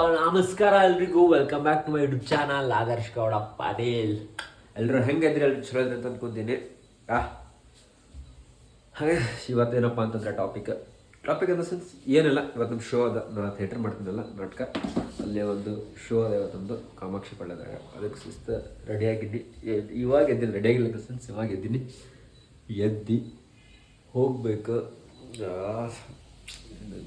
ನಮಸ್ಕಾರ ಎಲ್ರಿಗೂ, welcome back to my YouTube channel Adarsh Gowda Patil. ಎಲ್ಲರೂ ಹೆಂಗಿದ್ರೆ ಎಲ್ಲರೂ ಚಲೋ ಇದ್ರೆ ಅಂತ ಅಂದ್ಕೊತೀನಿ. ಹಾಗೆ ಇವತ್ತೇನಪ್ಪ ಅಂತಂದ್ರೆ ಟಾಪಿಕ್ ಇನ್ ದ ಸೆನ್ಸ್ ಏನಿಲ್ಲ, ಇವತ್ತು ನಮ್ಮ ಶೋ ಅದ. ನಾನು ಥಿಯೇಟರ್ ಮಾಡ್ತೀನಲ್ಲ ನಾಟಕ, ಅಲ್ಲೇ ಒಂದು ಶೋ ಅದ ಇವತ್ತೊಂದು ಕಾಮಾಕ್ಷಿ ಪಳ್ಳ್ಯದಾಗ. ಅದಕ್ಕೆ ಸುಸ್ತು ರೆಡಿಯಾಗಿದ್ದೀನಿ. ಇವಾಗ ಎದ್ದೀನಿ, ರೆಡಿಯಾಗಿಲ್ಲ ಇನ್ ದ ಸೆನ್ಸ್ ಇವಾಗ ಎದ್ದು ಹೋಗ್ಬೇಕು.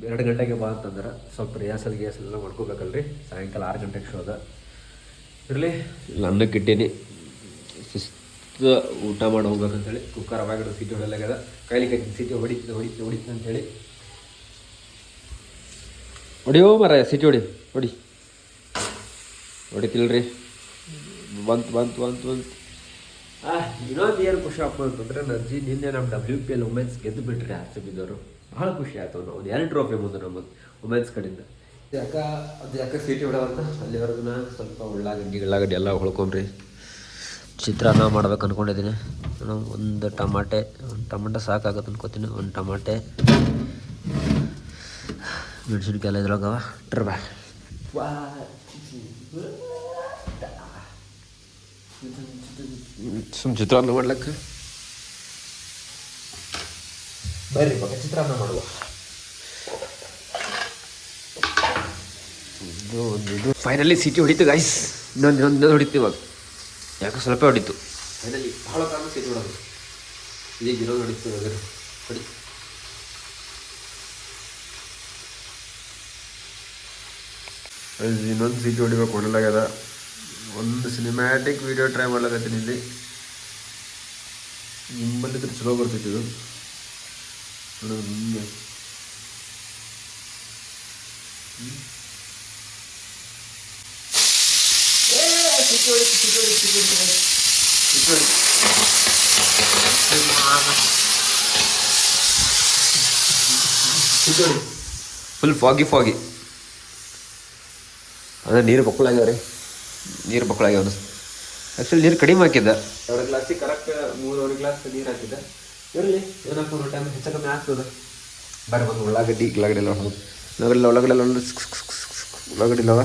2 ಗಂಟೆಗೆ ಬಾ ಅಂತಂದ್ರೆ ಸ್ವಲ್ಪ ರಿಯಾಸಲ್ ಎಲ್ಲ ಮಾಡ್ಕೋಬೇಕಲ್ರಿ. ಸಾಯಂಕಾಲ 6 ಗಂಟೆಗೆ ಶೋ ಅದ. ಇರಲಿ, ಇಲ್ಲ ಅನ್ನಕ್ಕೆ ಇಟ್ಟೀನಿ. ಶಿಸ್ತು ಊಟ ಮಾಡಿ ಹೋಗ್ಬೇಕಂತೇಳಿ ಕುಕ್ಕರ್ ಅವಾಗ ಸೀಟಿ ಹೊಡೆಯಲಾಗ್ಯದ. ಕೈಲಿ ಸೀಟಿ ಹೊಡಿತೀನಿ ಅಂತೇಳಿ ಹೊಡಿಯೋ ಮರ ಸೀಟಿ ಹೊಡಿತಿಲ್ರಿ. ಬಂತು ಇನ್ನೊಂದು ಏನು ಖುಷಿ ಆಗ್ತದೆ ಅಂತಂದ್ರೆ, ನರ್ಜಿ ನಿನ್ನೆ ನಮ್ಮ WPL ವುಮೆನ್ಸ್ ಗೆದ್ದು ಬಿಟ್ರಿ RCB. ಭಾಳ ಖುಷಿ ಆಯ್ತು. ನಾವು 2 ಟ್ರೋಫಿ ಮುಂದೆ ನಮಗೆ ವುಮೆನ್ಸ್ ಕಡೆಯಿಂದ. ಯಾಕೆ ಸೀಟಿ ಹೊಡೋವಂತ ಅಲ್ಲಿವರೆಗೂ ಸ್ವಲ್ಪ ಉಳ್ಳಾಗಡ್ಡಿ ಎಲ್ಲ ಹೊಳ್ಕೊಂಬ್ರಿ. ಚಿತ್ರಾನ್ನ ಮಾಡ್ಬೇಕು ಅಂದ್ಕೊಂಡಿದ್ದೀನಿ. ಒಂದು ಟಮಾಟೆ ಸಾಕಾಗತ್ತೆ ಅನ್ಕೋತೀನಿ. 1 ಟಮಾಟೆ, ಮೆಣಸಿನ್ಕಾಯಿ ಎಲ್ಲ ಇದ್ರೊಳಗವ ಟ್ರಬಾ ಚಿತ್ರಾನ್ನ ಮಾಡ್ಲಕ್ಕ ಬರ್ರಿ ಮಗ, ಚಿತ್ರಾನ್ನ ಮಾಡುವ. ಇದು ಫೈನಲಿ ಸೀಟಿ ಹೊಡಿತು ಗೈಸ್. ಇನ್ನೊಂದು ಹೊಡಿತು ಇವಾಗ. ಯಾಕೆ ಸ್ವಲ್ಪ ಹೊಡಿತು ಫೈನಲಿ. ಭಾಳ ಕಾಲ ಸೀಟಿ ಹೊಡೋದು. ಇದೀಗ ಇನ್ನೊಂದು ಹೊಡಿತು ಇವಾಗ. ಹೊಡಿ ಇನ್ನೊಂದು ಸೀಟಿ ಹೊಡಿಬೇಕು ಹೊಡಲಾಗ್ಯದ. ಒಂದು ಸಿನಿಮ್ಯಾಟಿಕ್ ವಿಡಿಯೋ ಟ್ರೈ ಮಾಡ್ಲಾಕತ್ತೀನಿ ಇಲ್ಲಿ. ನಿಮ್ಮಲ್ಲಿದ್ರೆ ಚಲೋ ಬರ್ತೈತಿ ಇದು. ಹಿಂಗೆ ಫುಲ್ ಫಾಗಿ ಅಂದರೆ ನೀರು ಬಕ್ಕಳಾಗ್ಯಾವ ರೀ. ಆ್ಯಕ್ಚುಲಿ ನೀರು ಕಡಿಮೆ ಹಾಕಿದ್ದ. 2 ಗ್ಲಾಸಿಗೆ ಕರೆಕ್ಟ್ 3 ಗ್ಲಾಸ್ ನೀರು ಹಾಕಿದ್ದ. ಇರಲಿ, ಏನಪ್ಪ ಟೈಮ್ ಹೆಚ್ಚು ಕಮ್ಮಿ ಆಗ್ತದೆ. ಬರ್ರಿ ಬಂದು ಉಳ್ಳಾಗಡ್ಡಿ ಎಲ್ಲ ಉಳ್ಳಾಗಡ್ಡಿ ಇಲ್ಲವ.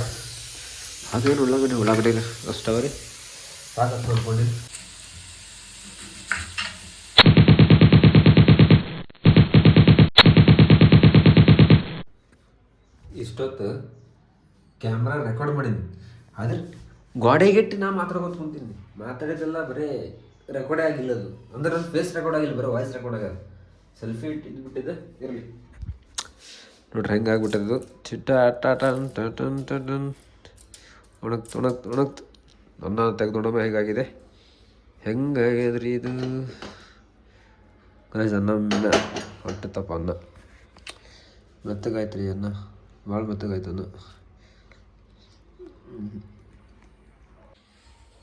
ಅದೇನು ಉಳ್ಳಾಗಡ್ಡಿ ಇಲ್ಲ ಅಷ್ಟವ ರೀ. ಸಾಕಷ್ಟು ನೋಡ್ಕೊಂಡಿರಿ. ಇಷ್ಟೊತ್ತು ಕ್ಯಾಮ್ರಾ ರೆಕಾರ್ಡ್ ಮಾಡೀನಿ, ಆದ್ರೆ ಗೋಡೆಗಿಟ್ಟು ನಾ ಮಾತಾಡ್ಕೊತ ಕುಂತೀನಿ. ಮಾತಾಡಿದ್ದೆಲ್ಲ ಬರೀ ರೆಕಾರ್ಡೇ ಆಗಿಲ್ಲ. ಅದು ಅಂದ್ರೆ ನನ್ನ ಫೇಸ್ ರೆಕಾರ್ಡ್ ಆಗಿಲ್ಲ, ಬರೀ ವಾಯ್ಸ್ ರೆಕಾರ್ಡ್ ಆಗ್ಯದ. ಸೆಲ್ಫಿ ಇಟ್ಬಿಟ್ಟಿದ್ದೆ. ಇರಲಿ ನೋಡ್ರಿ ಹೆಂಗೆ ಆಗ್ಬಿಟ್ಟದ್ದು. ಒಣಗ್ತು ಅನ್ನ ತೆಗೆದು ಹೇಗಾಗಿದೆ. ಹೆಂಗಾಗ್ಯದ್ರಿ ಇದು ಗೈಸ್. ಅನ್ನ ಹೊಟ್ಟೆತಪ್ಪ. ಅನ್ನ ಮೆತ್ತಗಾಯ್ತು ರೀ. ಅನ್ನ ಭಾಳ ಮೆತ್ತಗಾಯ್ತು ಅನ್ನ.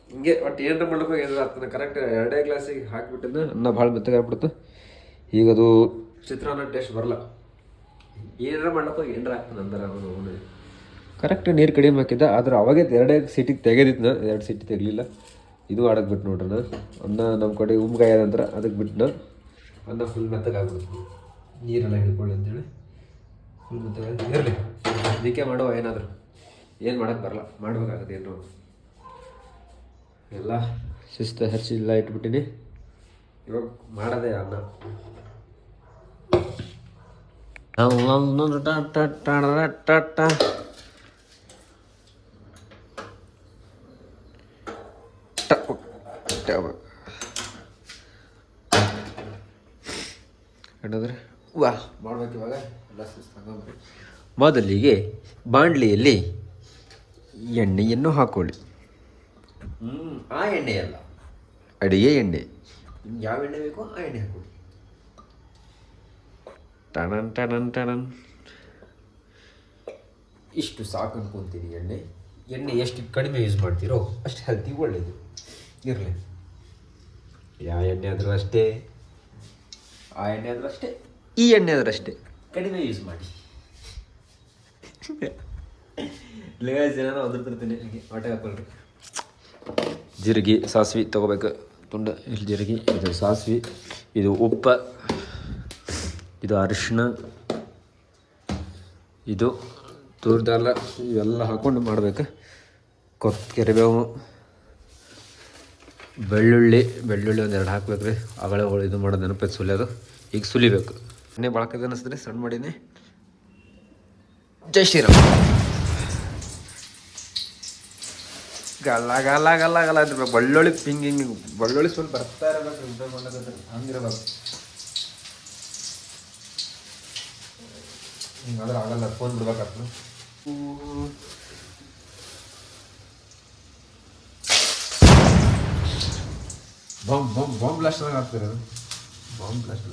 ಹಿಂಗೆ ಒಟ್ಟು ಏನರ ಮಾಡ್ಲಿಕ್ಕೆ ಏನಾರ ಆಗ್ತಾನೆ. ಕರೆಕ್ಟ್ 2 ಗ್ಲಾಸಿಗೆ ಹಾಕಿಬಿಟ್ಟಿದ್ದ ಅನ್ನ ಭಾಳ ಮೆತ್ತಗಾಗ್ಬಿಡ್ತು. ಈಗ ಅದು ಚಿತ್ರಾನ್ನ ಟೇಸ್ಟ್ ಬರಲ್ಲ. ಏನಾರ ಮಾಡ್ಲಿಕ್ಕೆ ಏನಾರ ಆಗ್ತಾನೆ ಅಂದ್ರೆ ಅವನು ಕರೆಕ್ಟ್ ನೀರು ಕಡಿಮೆ ಹಾಕಿದ್ದ. ಆದ್ರೆ ಅವಾಗೇ 2 ಸೀಟಿಗೆ ತೆಗೆದಿತ್ತು. 2 ಸೀಟಿ ತೆಗಲಿಲ್ಲ. ಇದು ಆಡಕ್ಕೆ ಬಿಟ್ಟು ನೋಡ್ರಿ. ಅನ್ನ ನಮ್ಮ ಕಡೆ ಉಮ್ಗಾಯ ನಂತರ ಅದಕ್ಕೆ ಬಿಟ್ಟು ಅನ್ನ ಫುಲ್ ಮೆತ್ತಗಾಗ್ಬಿಡ್ತು. ನೀರೆಲ್ಲ ಹಿಡ್ಕೊಳ್ಳಿ ಅಂತೇಳಿ ಫುಲ್ ಮೆತ್ತಗಾಗಿ. ಇರಲಿ, ಅದಕ್ಕೆ ಮಾಡುವ. ಏನಾದರೂ ಏನು ಮಾಡೋಕ್ಕೆ ಬರಲ್ಲ, ಮಾಡ್ಬೇಕಾಗತ್ತೆ ಏನೋ. ಎಲ್ಲ ಶಿಸ್ತು ಹರಿಸಿಲ್ಲ ಇಟ್ಬಿಟ್ಟಿನಿ. ಇವಾಗ ಮಾಡೋದೇ ಅನ್ನ. ಹೇಳಿದ್ರೆ ಮಾಡ್ಬೇಕು ಇವಾಗ ಎಲ್ಲ ಶಿಸ್ತು. ಮೊದಲಿಗೆ ಬಾಣಲಿಯಲ್ಲಿ ಎಣ್ಣೆಯನ್ನು ಹಾಕೊಳ್ಳಿ. ಆ ಎಣ್ಣೆ ಅಲ್ಲ, ಅಡಿಗೆ ಎಣ್ಣೆ. ನಿಮ್ಗೆ ಯಾವ ಎಣ್ಣೆ ಬೇಕೋ ಆ ಎಣ್ಣೆ ಹಾಕೊಳ್ಳಿ. ಟಣನ್ ಇಷ್ಟು ಸಾಕು ಅನ್ಕೊತೀನಿ. ಎಣ್ಣೆ ಎಷ್ಟು ಕಡಿಮೆ ಯೂಸ್ ಮಾಡ್ತೀರೋ ಅಷ್ಟು ಹೆಲ್ತಿ, ಒಳ್ಳೆಯದು. ಇರಲಿ, ಯಾವ ಎಣ್ಣೆ ಆದರೂ ಅಷ್ಟೇ, ಆ ಎಣ್ಣೆ ಆದರೂ ಅಷ್ಟೇ, ಈ ಎಣ್ಣೆ ಆದರೂ ಅಷ್ಟೇ, ಕಡಿಮೆ ಯೂಸ್ ಮಾಡಿ. ಏನಾದ್ರು ಒದರ್ತಿರ್ತೀನಿ ಹೀಗೆ ಹೊಟ್ಟೆ ಹಾಕೊಳ್ರಿ. ಜೀರಿಗೆ ಸಾಸಿವೆ ತೊಗೋಬೇಕು. ತುಂಡ ಇಲ್ಲಿ ಜೀರಿಗೆ, ಇದು ಸಾಸಿವೆ, ಇದು ಉಪ್ಪು, ಇದು ಅರಿಶಿಣ, ಇದು ತೂರ್ದೆಲ್ಲ ಇವೆಲ್ಲ ಹಾಕ್ಕೊಂಡು ಮಾಡ್ಬೇಕು. ಕರಿಬೇವು, ಬೆಳ್ಳುಳ್ಳಿ ಒಂದೆರಡು ಹಾಕ್ಬೇಕು ರೀ. ಆಗಳೇ ಇದು ಮಾಡೋದು ನೆನಪೈತೆ ಸುಲಿಯೋದು. ಈಗ ಸುಲಿಬೇಕು. ಎಣ್ಣೆ ಬಳಕದ ಅನ್ನಿಸಿದ್ರೆ ಸಣ್ಣ ಮಾಡೀನಿ. ಜೈ ಶ್ರೀರಾಮ್. ಗಲ್ಲ ಇರ್ಬೇಕು. ಬೆಳ್ಳುಳ್ಳಿ ಹಿಂಗೆ ಬೆಳ್ಳುಳ್ಳಿ ಸ್ವಲ್ಪ ಬರ್ತಾ ಇರಬೇಕು. ಹಂಗಿರ್ಬೇಕು. ಹಿಂಗಾದ್ರೆ ಆಗಲ್ಲ. ಫೋನ್ ಬಿಡ್ಬೇಕಾಗ್ತದೆ. ಬಾಂಬ್ ಬ್ಲಾಸ್ಟ್ ಆಗ್ತದೆ ಅದು. ಬಾಂಬ್ ಬ್ಲಾಸ್ಟ್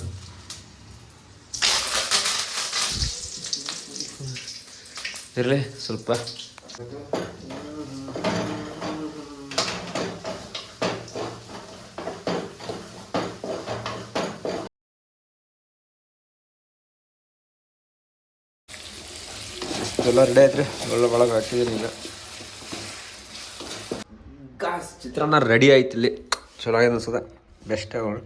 ಇರಲಿ ಸ್ವಲ್ಪ. ಎಲ್ಲ ರೆಡಿ ಆಯ್ತು ರೀ. ಒಳಗೆ ಹಾಕಿದ್ದೀನಿ ಈಗ. ಚಿತ್ರಾನ್ನ ರೆಡಿ ಆಯ್ತು. ಇಲ್ಲಿ ಚಲೋ ಆಗಿದೆ ಅನ್ಸದ. ಬೆಸ್ಟ್ ಆಗೋಣ.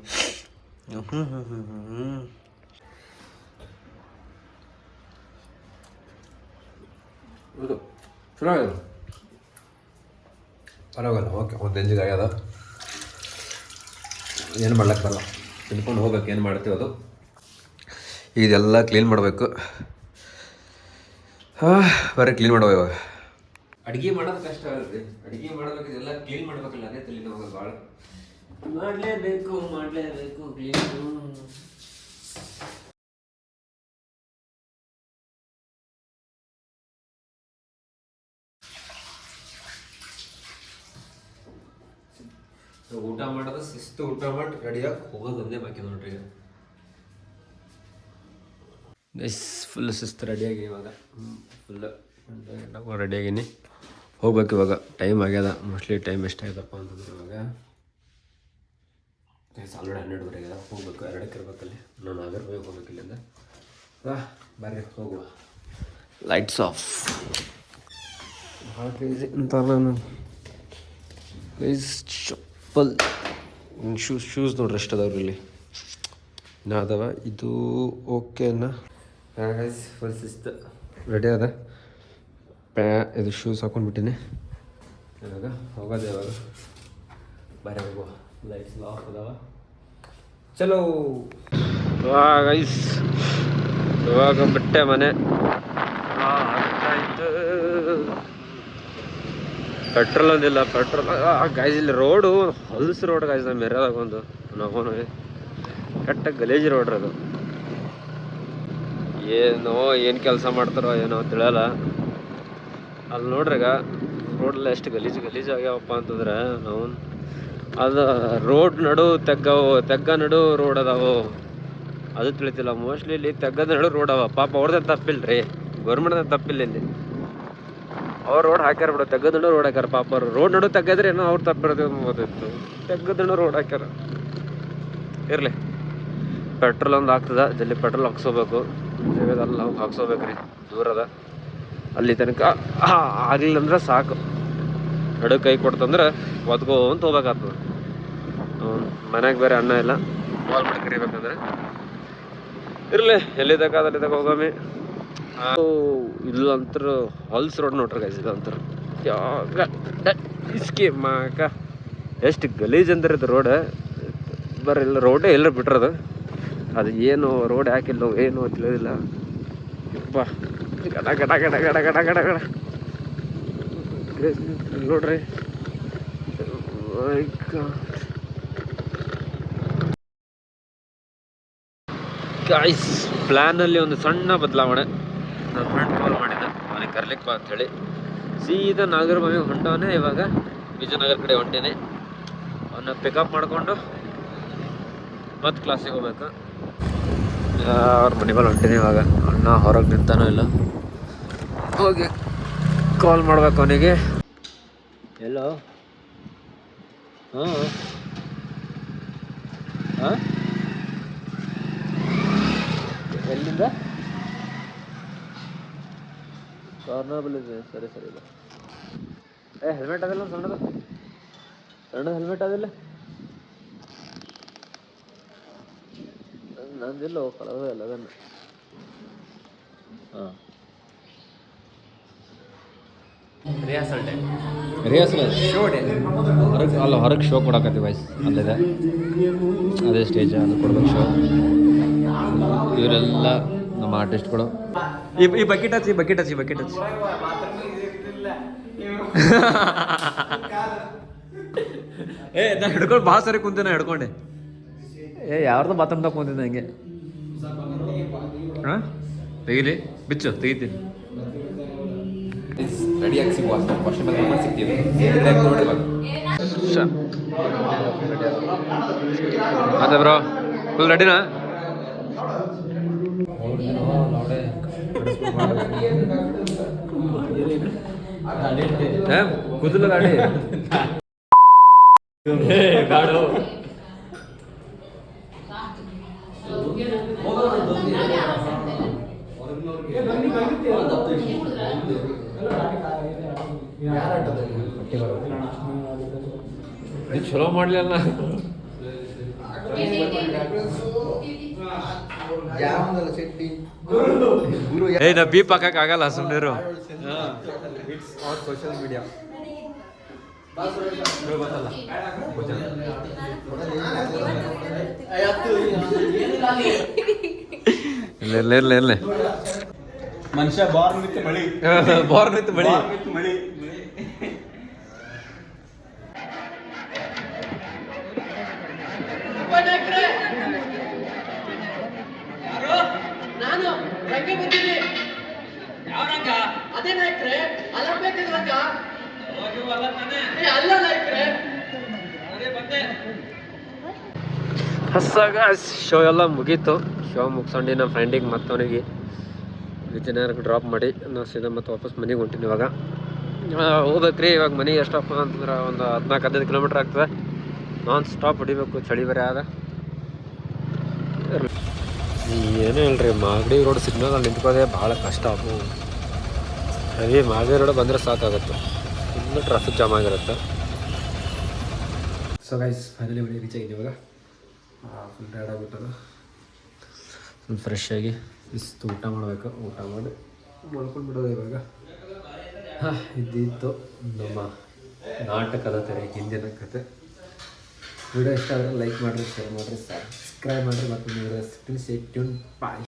ಇದು ಚಲೋ ಆಗಿದೆ. ಪರವಾಗಿಲ್ಲ. ಓಕೆ, ಒಂದು ಎಂಜಿಗೆ ಆಗ್ಯದ. ಏನು ಮಾಡ್ಲಿಕ್ಕೆ ಬರಲ್ಲ. ತಿನ್ಕೊಂಡು ಹೋಗ್ಬೇಕು. ಏನು ಮಾಡ್ತೀವಿ ಅದು. ಇದೆಲ್ಲ ಕ್ಲೀನ್ ಮಾಡಬೇಕು. ಬರೀ ಕ್ಲೀನ್ ಮಾಡುವ ಇವಾಗ. ಅಡುಗೆ ಮಾಡೋದು ಕಷ್ಟ ಆಗಲ್ರಿ. ಅಡುಗೆ ಮಾಡೋದಕ್ಕೆ ಇದೆಲ್ಲ ಕ್ಲೀನ್ ಮಾಡ್ಬೇಕಲ್ಲ. ಅದೇ ತಲೆ ಹೋಗೋದು ಭಾಳ. ಮಾಡಲೇಬೇಕು ಕ್ಲೀನು. ಊಟ ಮಾಡೋದು ಶಿಸ್ತು. ಊಟ ಮಾಡಿ ರೆಡಿಯಾಗಿ ಹೋಗೋದು ಒಂದೇ ಬಾಕಿ ನೋಡ್ರಿ. ಫುಲ್ ಶಿಸ್ತು ರೆಡಿಯಾಗಿ ಇವಾಗ. ಫುಲ್ ರೆಡಿಯಾಗೀನಿ. ಹೋಗ್ಬೇಕು ಇವಾಗ. ಟೈಮ್ ಆಗ್ಯದ. ಮೋಸ್ಟ್ಲಿ ಟೈಮ್ ಎಷ್ಟಾಗ್ಯದಪ್ಪ ಅಂತಂದ್ರೆ ಇವಾಗ ಆಲ್ರೆಡಿ 12:30 ಆಗ್ಯದ. ಹೋಗ್ಬೇಕು. 2ಕ್ಕೆ ಇರ್ಬೇಕಲ್ಲಿ. ನಾನು ನಾಗರಬಾವಿಗೆ ಹೋಗ್ಬೇಕು ಇಲ್ಲಿಂದ. ಬರ್ರಿ ಹೋಗುವ. Lights off. ಭಾಳ ಕ್ರೇಜಿ ಅಂತ ನಾನು ಚಪ್ಪಲ್ ಶೂಸ್ ನೋಡ್ರಿ ಎಷ್ಟು ಅದಾವ್ರಿ ಇಲ್ಲಿ. ಇನ್ನೂ ಅದಾವ. ಇದು ಓಕೆನಾ ಗೈಸ್? ಫುಲ್ ಶಿಸ್ತು ರೆಡಿ ಅದ. ಇದು ಶೂಸ್ ಹಾಕೊಂಡ್ಬಿಟ್ಟಿನಿ. ಇವಾಗ ಹೋಗೋದು ಯಾವಾಗ? ಬರೀ ಹೋಗುವ. ಲೈಟ್ಸ್ ಆಫ್ ಅದಾವ. ಚಲೋ ಗೈಸ್. ಇವಾಗ ಬಿಟ್ಟೆ ಮನೆ. ಪೆಟ್ರೋಲ್ ಒಂದಿಲ್ಲ. ಗೈಸ್ ಇಲ್ಲಿ ರೋಡು ಹೊಲ್ಸ್ ರೋಡ್ ಗೈಸ್. ನಮ್ಮ ಏರಿಯಾದಾಗ ಒಂದು ನಗೋನು ಕೆಟ್ಟ ಗಲೀಜ್ ರೋಡ್ ಅದು. ಏನು ಕೆಲಸ ಮಾಡ್ತಾರೋ ಏನೋ ತಿಳಿಯಲ್ಲ. ಅಲ್ಲಿ ನೋಡ್ರಿ ಈಗ ರೋಡೆಲ್ಲ ಎಷ್ಟು ಗಲೀಜು ಆಗ್ಯಾವಪ್ಪ ಅಂತಂದ್ರೆ ನಾವು ಅದು ರೋಡ್ ನಡು ತೆಗ್ಗ ನಡು ರೋಡ್ ಅದಾವು. ಅದು ತಿಳಿತಿಲ್ಲ. ಮೋಸ್ಟ್ಲಿ ಇಲ್ಲಿ ತೆಗ್ಗದ ನಡು ರೋಡ್ ಅವ. ಪಾಪ ಅವ್ರದ್ದೇ ತಪ್ಪಿಲ್ರಿ. ಗೌರ್ಮೆಂಟ್ದ ತಪ್ಪಿಲ್ಲ ಇಲ್ಲಿ. ಅವ್ರು ರೋಡ್ ಹಾಕ್ಯಾರ ಬಿಡು. ತೆಗ್ಗದ ನಡು ರೋಡ್ ಹಾಕ್ಯಾರ. ಪಾಪ ಅವ್ರು ರೋಡ್ ನಡು ತೆಗ್ಗದ್ರೆ ಏನೋ ಅವ್ರು ತಪ್ಪಿರೋದು ಓದಿತ್ತು. ತೆಗ್ಗದ ನಡು ರೋಡ್ ಹಾಕ್ಯಾರ. ಇರಲಿ. ಪೆಟ್ರೋಲ್ ಒಂದು ಆಗ್ತದ. ಜಲ್ದಿ ಪೆಟ್ರೋಲ್ ಹಾಕ್ಸೋಬೇಕು. ಜಾಗದಲ್ಲ ಹಾಕ್ಸೋಬೇಕ್ರಿ. ದೂರದ ಅಲ್ಲಿ ತನಕ ಆಗ್ಲಿಲ್ಲಂದ್ರೆ ಸಾಕು. ನಡು ಕೈ ಕೊಡ್ತಂದ್ರೆ ಒದ್ಕೊಂತ ಹೋಗ್ಬೇಕಾಗ್ತದೆ. ಮನ್ಯಾಗ ಬೇರೆ ಅನ್ನ ಇಲ್ಲ. ಕಾಲ್ ಮಾಡಿ ಕರಿಬೇಕಂದ್ರೆ ಇರಲಿ. ಎಲ್ಲಿದ್ದಕ್ಕೆ ಹೋಗಮ್ಮಿ. ಇಲ್ಲಂತರ ಹೊಲ್ಸ್ ರೋಡ್ ನೋಡ್ರಿ ಗೈಸ್. ಇದಂತರ ಇಸ್ಕಿ ಮಾಕ ಎಷ್ಟು ಗಲೀಜ್ ಅಂದ್ರೆ ಇದು ರೋಡ್. ಇಲ್ಲ ರೋಡೇ ಎಲ್ಲರೂ ಬಿಟ್ರದು. ಅದು ಏನು ರೋಡ್ ಹಾಕಿಲ್ಲ ಏನು ತಿಳಿಯೋದಿಲ್ಲ. ಬಾ ಗಡ ನೋಡ್ರಿ. ಗಾಯ್ಸ್ ಪ್ಲ್ಯಾನಲ್ಲಿ ಒಂದು ಸಣ್ಣ ಬದಲಾವಣೆ. ನನ್ನ ಫ್ರೆಂಡ್ ಕಾಲ್ ಮಾಡಿದ್ದ ಅವನಿಗೆ ಕರ್ಲಿಕ್ಕೆ ಬಾ ಅಂಥೇಳಿ. ಸೀದಾ ನಾಗರಬಾವಿಗೆ ಹೊಂಟವನೇ. ಇವಾಗ ವಿಜಯನಗರ ಕಡೆ ಹೊಂಟೇನೆ. ಅವನ್ನ ಪಿಕಪ್ ಮಾಡಿಕೊಂಡು ಮತ್ತೆ ಕ್ಲಾಸಿಗೆ ಹೋಗ್ಬೇಕು. ಅವ್ರ ಮನೆ ಮೇಲೆ ಹೊಂಟೀನಿ ಇವಾಗ. ಅಣ್ಣ ಹೊರಗೆ ನಿಂತಾನೋ ಇಲ್ಲ. ಹೋಗಿ ಕಾಲ್ ಮಾಡ್ಬೇಕು ಅವನಿಗೆ. ಎಲ್ಲೋ ಎಲ್ಲಿಂದ? ಕಾರ್ನಬಲ್ ಇದೆ. ಸರಿ ಇಲ್ಲ. ಹೆಲ್ಮೆಟ್ ಅದಲ್ಲ ಸಣ್ಣದು ಹೆಲ್ಮೆಟ್ ಅದಿಲ್ಲ. ನಂದಿಲ್ಲ ಕಳೆದ ಎಲ್ಲ ಅದನ್ನು. ಹಾಂ rehearsal time rehearsal show day ಹೊರಗೆ ಶೋ ಕೊಡಕತ್ತೀವಿ ವಯಸ್ಸು ಅಲ್ಲಿದೆ ಅದೇ ಸ್ಟೇಜ್ ಅದು ಕೊಡ್ಬೇಕು ಶೋ. ಇವರೆಲ್ಲ ನಮ್ಮ ಆರ್ಟಿಸ್ಟ್ಗಳು. ಈ ಬಕೆಟ್ ಹಚ್ಚಿ ಬಕೆಟ್ ಹಚ್ಚಿ ಬಕೆಟ್ ಹಚ್ಚಿ ನಾ ಹಿಡ್ಕೊಂಡು ಭಾಳ ಸರಿ ಕುಂತೆ ನಾ ಹಿಡ್ಕೊಂಡೆ. ಯಾರ್ದು ಮಾತಾಡ್ತಾ ಕುಂತಿದ್ದೆ ಹಂಗೆ. ಹಾಂ ತೆಗೀಲಿ ಬಿಚ್ಚು ತೆಗಿತೀನಿ. ರೆಡಿಯಾಗಿ ಸಿಗುವ ಫಸ್ಟ್ ಮೇಲೆ ಸಿಗ್ತೀವಿ ಅದೇ ಬ್ರೋ ಫುಲ್ ರೆಡಿನಾ? ಕೂದಲು ಗಾಡಿ ಗಾಡು ಚಲೋ ಮಾಡ್ಲಿಲ್ಲ. ನಾ ಬೀಪ್ ಹಾಕಕ್ ಆಗಲ್ಲ ಸುಮ್ಮನಿರು. ಸೋಷಿಯಲ್ ಮೀಡಿಯಾ ಇರ್ಲಿ ಮನುಷ್ಯ ಬಾರ್ನ್ ವಿತ್ ಮಳಿ ಬಾರ್ನ್ ವಿತ್ ಮಳಿ. ನಾನು ರಂಗ ಬಂದಿದ್ದೆ. ಯಾವ ರಂಗ? ಅದೇ ನಾಯಕ್ರೆ ಅಲಂಬೇಕದ ರಂಗ. ಅಲ್ಲ ನಾಯಕ್ರೆ ಹೊಸಾಗ ಶೋ ಎಲ್ಲ ಮುಗೀತು. ಶೋ ಮುಗಿಸ್ಕೊಂಡು ನಮ್ಮ ಫ್ರೆಂಡಿಗೆ ಮತ್ತವನಿಗೆ ವಿಜಯನಗರಕ್ಕೆ ಡ್ರಾಪ್ ಮಾಡಿ ನಾವು ಸೀದಾ ಮತ್ತೆ ವಾಪಸ್ ಮನೆಗೆ ಹೊಂಟೀನಿ. ಇವಾಗ ಹೋಗ್ಬೇಕ್ರಿ. ಇವಾಗ ಮನೆ ಎಷ್ಟಪ್ಪ ಅಂತಂದ್ರೆ ಒಂದು 14-15 ಕಿಲೋಮೀಟ್ರ್ ಆಗ್ತದೆ. ನಾನ್ ಸ್ಟಾಪ್ ಹೊಡಿಬೇಕು, ಚಳಿ ಬೇರೆ ಆದ. ಏನೂ ಇಲ್ರಿ, ಮಾಗಡಿ ರೋಡ್ ಸಿಗ್ನಲ್ ನಿಂತ್ಕೋದೆ ಭಾಳ ಕಷ್ಟ. ಹೆವಿ ಮಾಗಡಿ ರೋಡ್ ಬಂದರೆ ಸಾಕಾಗುತ್ತೆ, ಇನ್ನೂ ಟ್ರಾಫಿಕ್ ಜಾಮ್ ಆಗಿರುತ್ತೆ. ಸೊ ಗೈಸ್ ಫೈನಲಿ ಮನೆ ರೀಚ್ ಆಗಿದ್ದೀವಿ. ಇವಾಗ ಫುಲ್ ಟೈರ್ಡ್ ಆಗಿಬಿಟ್ಟದ. ಫುಲ್ ಫ್ರೆಶ್ ಆಗಿ ಇಷ್ಟು ಊಟ ಮಾಡಬೇಕು. ಊಟ ಮಾಡಿ ಮಾಡ್ಕೊಂಡು ಬಿಡೋದು ಇವಾಗ. ಇದ್ದಿತ್ತು ನಮ್ಮ ನಾಟಕದ ತೆರೆ ಹಿಂದಿನ ಕತೆ. ವಿಡಿಯೋ ಇಷ್ಟ ಆದರೆ ಲೈಕ್ ಮಾಡಿರಿ, ಶೇರ್ ಮಾಡಿರಿ, ಸಬ್ಸ್ಕ್ರೈಬ್ ಮಾಡಿರಿ ಮತ್ತು ನೀವು ಸಿಗ್ತೀನಿ. Stay tune. ಬಾಯ್.